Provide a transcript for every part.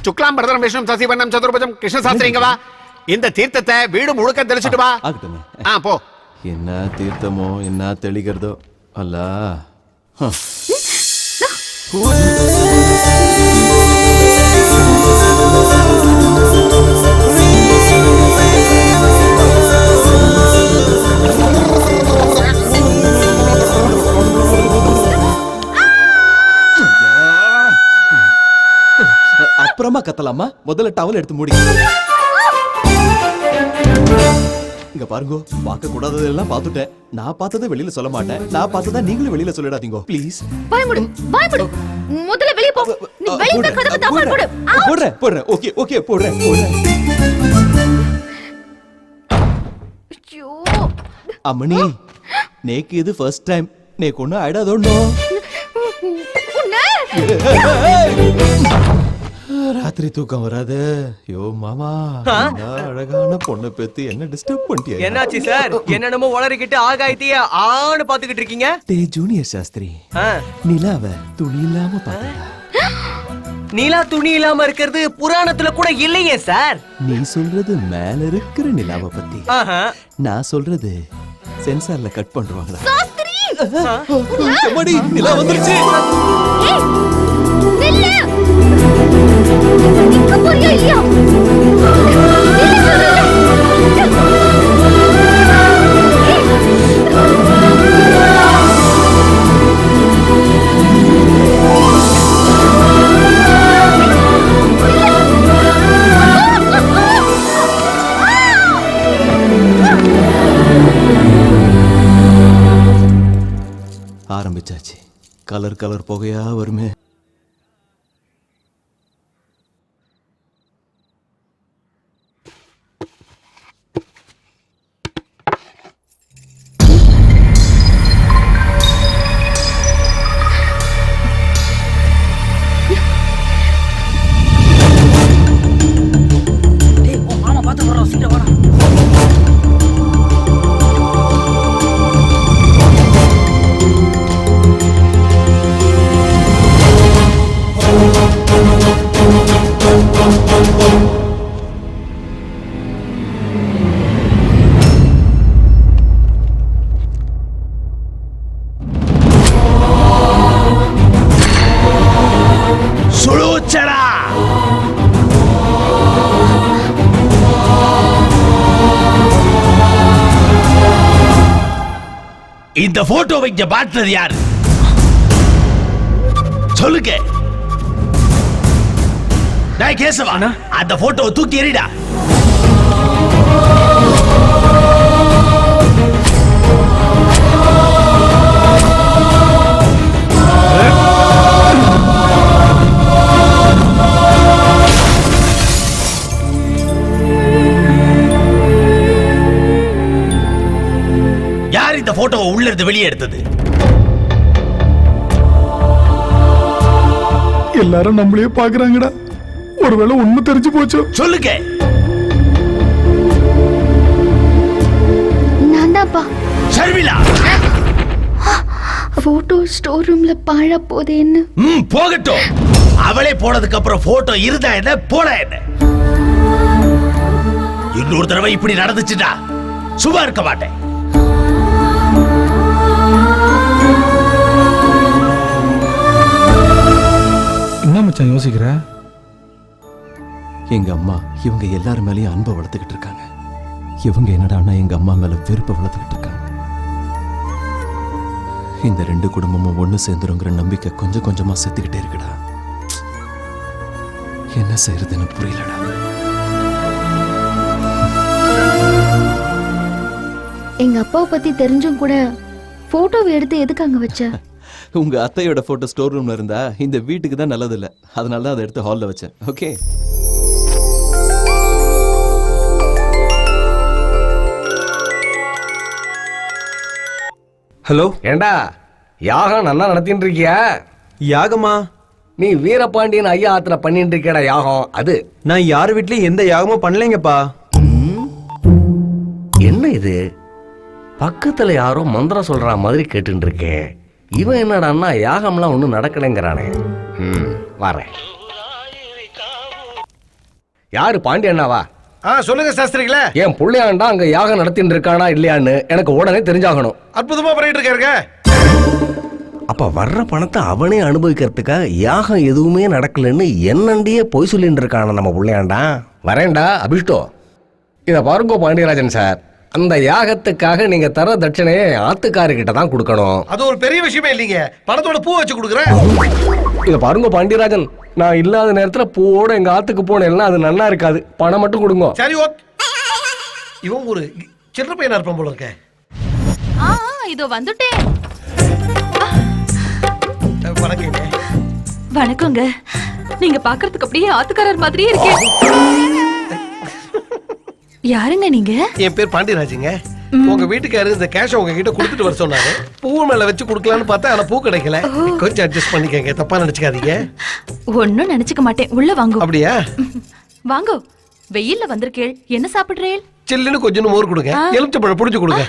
சுக்லாம் பரதரம் விஷ்ணு சசிவர்ணம் சதுர்புஜம் கிருஷ்ண சாஸ்திரிங்கவா இந்த தீர்த்தத்தை வீடு முழுக்க தெளிச்சிட்டு வா. போ. என்ன தீர்த்தமோ என்ன தெளிக்கிறதோ அல்ல. அப்புறமா கத்தலாமா? முதல்ல டவல் எடுத்து மூடி. இங்க பாருங்க, பார்க்க கூடாததெல்லாம் பார்த்துட்டேன். நான் பார்த்ததை வெளியில சொல்ல மாட்டேன். நான் பார்த்ததை நீங்களும் வெளியில சொல்லிடாதீங்க ப்ளீஸ். பயமுடு பயமுடு. முதல்ல வெளிய போ. நீ வெளிய கதவு தப்பல் போடு. போடுறேன் போடுறேன். ஓகே ஓகே போடுறேன். ஐயோ அம்மணி, நேக்கு இது ஃபர்ஸ்ட் டைம். நேக்கு ஒன்னும் ஆயிடாதோன்னோ. ராத்திரி தூக்கம் வராது. யோ மாமா, அழகான பொண்ணை பெத்து என்ன டிஸ்டர்ப் பண்ணிட்டியா? என்னாச்சு சார்? என்னென்னமோ வளரிக்கிட்டு ஆகாயத்தையே ஆன்னு பாத்துக்கிட்டு இருக்கீங்க? டே ஜூனியர் சாஸ்திரி, நிலாவ துணி இல்லாம பாத்தா. நிலா துணி இல்லாம இருக்கிறது புராணத்துல கூட இல்லையே சார். நீ சொல்றது மேல இருக்கிற நிலாவை பத்தி. நான் சொல்றது சென்சார்ல கட் பண்றாங்களா? சாஸ்திரி, எம்மாடி நிலா வந்துருச்சு. நில்லு. நிக்க போறியா இல்லையா? ஆரம்பிச்சாச்சு. கலர் கலர் புகையா வருமே. இந்த போட்டோ வைக்க பார்த்தது யாரு சொல்லுங்க. நான் கேசவா, அந்த போட்டோவை தூக்கி எறிடா. யார் இந்த போட்டோவை உள்ள இருந்து வெளியே எடுத்தது? எல்லாரும் நம்மளே பாக்குறாங்கடா. ஒருவேளை உண்மை தெரிஞ்சு போச்சு. சொல்லுங்க. நான்தாப்பா. ஷர்மிளா, போட்டோ ஸ்டோர் ரூம்ல பாழா போதேன்னு. போகட்டும். அவளே போனதுக்கு அப்புறம் போட்டோ இருந்தா என்ன போனா என்ன? இன்னொரு தடவை இப்படி நடந்துச்சுடா சும்மா இருக்க மாட்டேன். என்ன மச்சான் யோசிக்கிற? எங்க அம்மா இவங்க எல்லாரும் மேலேயும் அன்பை வளர்த்துக்கிட்டு இருக்காங்க. இவங்க என்னடான்னா எங்க அம்மா மேல வெறுப்பை வளர்த்துக்கிட்டு இருக்காங்க. இந்த ரெண்டு குடும்பமும் ஒண்ணு சேர்ந்துருங்கிற நம்பிக்கை கொஞ்சம் கொஞ்சமா செத்துக்கிட்டே இருக்குடா. என்ன செய்யறதுன்னு புரியலடா. எங்க அப்பாவை பத்தி தெரிஞ்சும் கூட போட்டோவை எடுத்து எதுக்கு அங்க வச்ச? உங்க அத்தையோட போட்டோ ஸ்டோர் ரூம்ல இருந்தா இந்த வீட்டுக்கு தான் நல்லது இல்ல. அதனால தான் அதை எடுத்து ஹால்ல வச்சேன். ஓகே. ஹலோ. ஏண்டா யாகம் நல்லா நடத்திட்டு இருக்கியா? யாகமா? நீ வீரபாண்டியன் ஐயா ஆத்துல பண்ணிட்டு இருக்கடா யாகம். அது நான் யார் வீட்லயும் எந்த யாகமும் பண்ணலைங்கப்பா. என்ன இது? பக்கத்துல யாரோ மந்திரம் சொல்ற மாதிரி கேட்டு இருக்கேன். இவன் என்னடான்னா யாகம்லாம் ஒன்றும் நடக்கலைங்கிறானே. வரேன். யாரு பாண்டியண்ணாவா? சொல்லுங்க சாஸ்திரிகளே. என் புள்ளையாண்டா அங்க யாகம் நடத்தின்னு இருக்கானா இல்லையான்னு எனக்கு உடனே தெரிஞ்சாகணும். அற்புதமா பண்ணிட்டு இருக்காருங்க. அப்ப வர்ற பணத்தை அவனே அனுபவிக்கிறதுக்காக யாகம் எதுவுமே நடக்கலன்னு என்னண்டியே பொய் சொல்லிட்டு இருக்கான நம்ம புள்ளையாண்டா. வரேன்டா அபிஷ்டோ. இத பாருங்க பாண்டியராஜன் சார், அந்த யாகத்துக்காக நீங்க தர தட்சணையை ஆத்துக்காரர்கிட்ட தான் கொடுக்கணும். அது ஒரு பெரிய விஷயமே இல்லைங்க. பணத்தோட பூ வச்சு கொடுக்குறேன். இத பாருங்க பாண்டியராஜன், நான் இல்லாத நேரத்துல பூவோட எங்க ஆத்துக்கு போனேன்னா அது நல்லா இருக்காது. பணம் மட்டும் கொடுங்க. சரி ஓகே. இவன் ஒரு சின்ன பையனா இருப்பான் போல இருக்க. இதோ வந்துட்டேன். வணக்கங்க. வணக்கங்க. நீங்க பாக்குறதுக்கு அப்படியே ஆத்துக்காரர் மாதிரியே இருக்கேன். யாருங்க நீங்க? என் பேர் பாண்டியராஜுங்க. உங்க வீட்டுக்காரரு இந்த கேஷ் உங்ககிட்ட கொடுத்துட்டு வர சொன்னாரு. பூ மேல வச்சு கொடுக்கலான்னு பார்த்தா ஆனா பூ கிடைக்கல. கொஞ்சம் அட்ஜஸ்ட் பண்ணிக்கங்க, தப்பா நினைச்சுக்காதீங்க. ஒன்னும் நினைச்சுக்க மாட்டேன். உள்ள வாங்க. அப்படியா? வாங்கோ. வெயில்ல வந்திருக்கேள், என்ன சாப்பிடுறேன்? சில்லுன்னு கொஞ்சம் மோர் கொடுங்க, எலுமிச்சம்பழம் புடிச்சு கொடுங்க.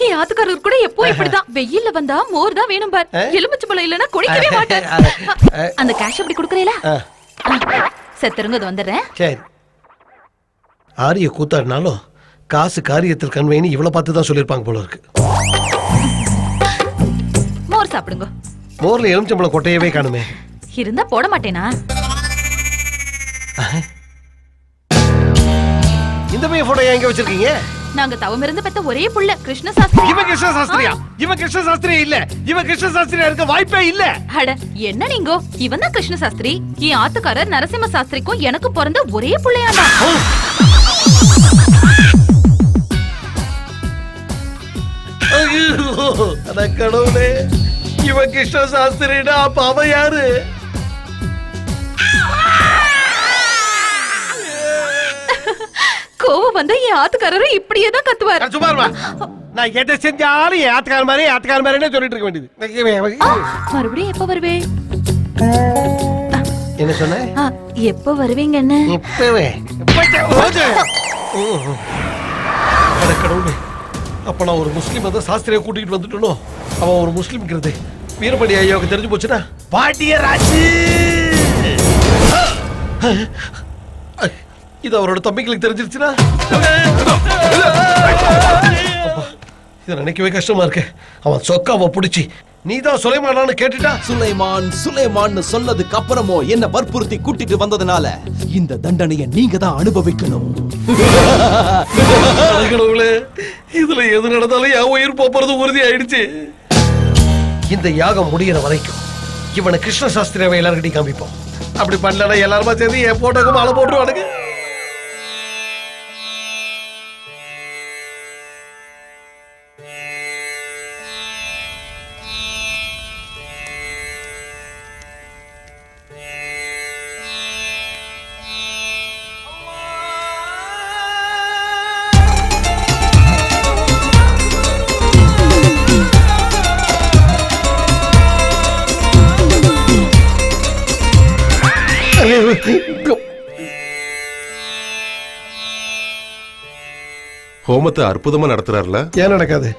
என் ஆத்துக்காரர் கூட எப்போ இப்படிதான். வெயில்ல வந்தா மோர் தான் வேணும் பார். எலுமிச்சம்பழம் இல்லனா குடிக்கவே மாட்டார். அந்த கேஷ் அப்படி குடுக்கறீங்களா? செத்துருங்க, அது வந்துடுறேன். சரி. ஆரிய கூத்தாடினாலும் காசு காரியத்தில் கண்வைன்னு இவ்வளவு பார்த்து தான் சொல்லியிருப்பாங்க போல இருக்கு. மோர் சாப்பிடுங்க. மோர்ல எலுமிச்சம்பழம் கொட்டையவே காணுமே. இருந்தா போட மாட்டேனா? இந்த பையன் போட்டோ எங்க வச்சிருக்கீங்க? நாங்க தவம் இருந்து பெத்த ஒரே புள்ள கிருஷ்ண சாஸ்திரி. இவன் கிருஷ்ண சாஸ்திரியா? இவன் கிருஷ்ண சாஸ்திரி இல்ல. இவன் கிருஷ்ண சாஸ்திரியா இருக்க வாய்ப்பே இல்ல. அட என்ன நீங்கோ, இவன் தான் கிருஷ்ண சாஸ்திரி. என் ஆத்துக்காரர் நரசிம்ம சாஸ்திரிக்கும் எனக்கு பிறந்த ஒரே புள்ளையாண்டா. அட கடவுளே, இவன் கிருஷ்ண சாஸ்திரினா அப்ப அவன் யாரு? கோவம் வந்தா என் ஆத்துக்காரரும் இப்படியே தான் கத்துவார். சுமார்மா, நான் எதை செஞ்சாலும் என் ஆத்துக்கார மாதிரி ஆத்துக்கார மாதிரினே சொல்லிட்டு இருக்க வேண்டியது. மறுபடியும் எப்ப வருவே? என்ன சொன்ன? எப்ப வருவீங்கன்னு? இப்பவே. அட கடவுளே, அப்ப நான் ஒரு முஸ்லீம் வந்து சாஸ்திரியை கூட்டிட்டு வந்துட்டனோ. அவன் ஒரு முஸ்லீம்ங்கிறது வீரபடி ஐயாவுக்கு தெரிஞ்சு போச்சுன்னா பாண்டியராஜ் இது அவரோட தம்பிங்களுக்கு தெரிஞ்சிருச்சுன்னா இதை நினைக்கவே கஷ்டமா இருக்கு. அவன் சொக்காவை பிடிச்சி நீதான் சுலைமானான்னு கேட்டுட்டா. சுலைமான் சுலைமான்னு சொன்னதுக்கு அப்புறமோ என்ன வற்புறுத்தி கூட்டிட்டு வந்ததுனால இந்த தண்டனையை நீங்க தான் அனுபவிக்கணும். இதுல எது நடந்தாலும் என் உயிர் போறது உறுதி ஆயிடுச்சு. இந்த யாகம் முடிகிற வரைக்கும் இவனை கிருஷ்ண சாஸ்திரியாவை எல்லார்கிட்டையும் காமிப்போம். அப்படி பண்ணலன்னா எல்லாருமா சேர்ந்து என் போட்டோக்கு மாலை போட்டுருவானுங்க. ஹோமத்தை அற்புதமா நடத்துறாருல. ஏன் நடக்காது?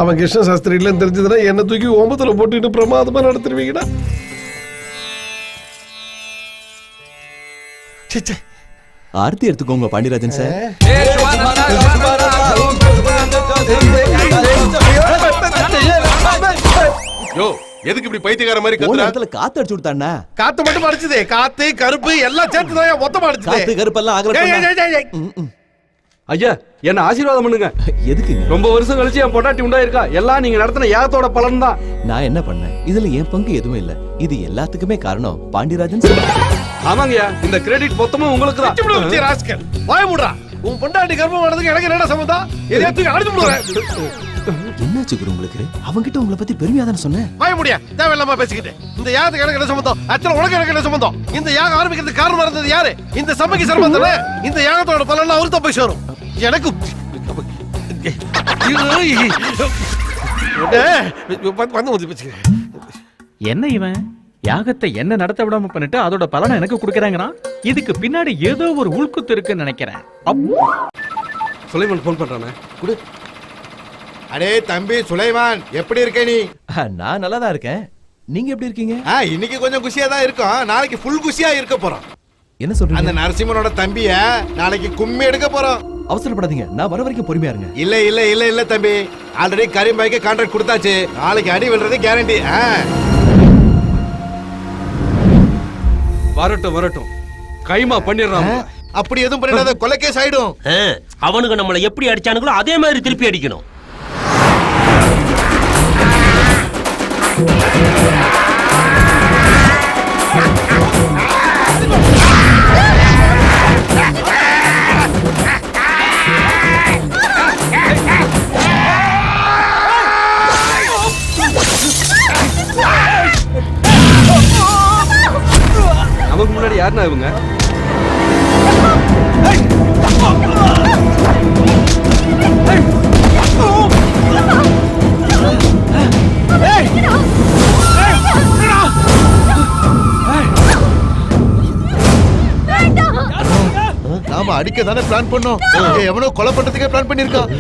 அவன் கிருஷ்ண சாஸ்திரி இல்லைன்னு தெரிஞ்சதுன்னா என்ன தூக்கி ஹோமத்துல போட்டுட்டு பிரமாதமா நடத்துருவீங்கடா. ஆர்த்தி எடுத்துக்கோங்க பாண்டியராஜன் சார். யோ, எதுக்கு இப்படி பைத்தியக்கார மாதிரி ஒரு கத்துற? இடத்துல காத்து அடிச்சு விட்டானா? காத்து மட்டும் அடிச்சதே, காத்து கருப்பு எல்லாம் சேர்த்து தான் மொத்தமா அடிச்சதே. காத்து கருப்பெல்லாம் ஆகல. ஐயா என்ன ஆசீர்வாதம் பண்ணுங்க. எதுக்குங்க? ரொம்ப வருஷம் கழிச்சு என் பொண்டாட்டி உண்டாயிருக்கா. எல்லாம் நீங்க நடத்தின யாகத்தோட பலன் தான். நான் என்ன பண்ணேன்? இதுல என் பங்கு எதுவும் இல்ல. இது எல்லாத்துக்குமே காரணம் பாண்டியராஜன் சார். ஆமாங்கய்யா, இந்த கிரெடிட் மொத்தமும் உங்களுக்கு தான். வாய மூடுறா. உன் பொண்டாட்டி கர்ப்பம் ஆனதுக்கு எனக்கு என்ன சம்பந்தம்? எதையும் அடிச்சு விடுறேன். என்னாச்சு குரு உங்களுக்கு? அவங்கிட்ட உங்களை பத்தி பெருமையா தானே சொன்னேன். வாய முடியா, தேவையில்லாம பேசிக்கிட்டு. இந்த யாகத்துக்கு எனக்கு என்ன சம்பந்தம்? ஆக்சுவலா உனக்கு எனக்கு என்ன சம்பந்தம்? இந்த யாகம் ஆரம்பிக்கிறதுக்கு காரணமா இருந்தது யாரு? இந்த சபைக்கு சர்மந்தனே. இந்த யாகத்தோட பலன் அவருக்கு தான் போய் சேரும். எனக்கு என்ன இவன் யாகத்தை என்ன நடத்த விடாம பண்ணிட்டு அதோட பலனை எனக்கு கொடுக்கறாங்கறான். இதுக்கு பின்னாடி ஏதோ ஒரு உள்குத்து இருக்குன்னு நினைக்கிறேன். சுலைமான் போன் பண்றானே. குடு. அடே தம்பி சுலைமான், எப்படி இருக்க நீ? நான் நல்லா தான் இருக்கேன். நீங்க எப்படி இருக்கீங்க? இன்னைக்கு கொஞ்சம் குஷியா தான் இருக்கோம். நாளைக்கு ஃபுல் குஷியா இருக்க போறோம். என்ன சொல்றீங்க? அந்த நரசிம்மனோட தம்பிய நாளைக்கு கும்மி எடுக்க போறோம். அவசரப்படாதீங்க, நான் வர வரைக்கும் பொறுமையா இருங்க. இல்ல இல்ல இல்ல இல்ல தம்பி, ஆல்ரெடி கரீம்பாய்க்கு கான்ட்ராக்ட் கொடுத்தாச்சு. நாளைக்கு அடி விழுறது கேரண்டி. வரட்டும் வரட்டும், கைமா பண்ணிடுறான். அப்படி எதுவும் பண்ணிடாத, கொலை கேஸ் ஆயிடும். அவனுக்கு நம்மளை எப்படி அடிச்சானுங்களோ அதே மாதிரி திருப்பி அடிக்கணும். நமக்கு முன்னாடி யாருன்னா இவங்க? நாம அடிக்க தானே பிளான் பண்ணோம். எவனோ கொலை பண்றதுக்கே பிளான் பண்ணிருக்கான்.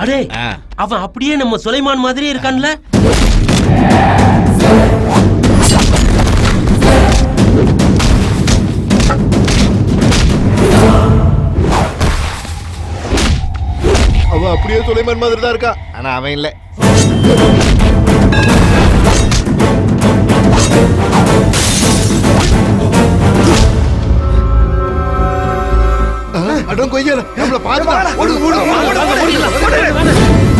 அடே, அவன் அப்படியே நம்ம சுலைமான் மாதிரி இருக்கான்ல. அவன் அப்படியே சுலைமான் மாதிரி தான் இருக்கா, ஆனா அவன் இல்ல. அடம் கொய்யல, நம்மள பாருங்க. ஓடுங்க ஓடுங்க.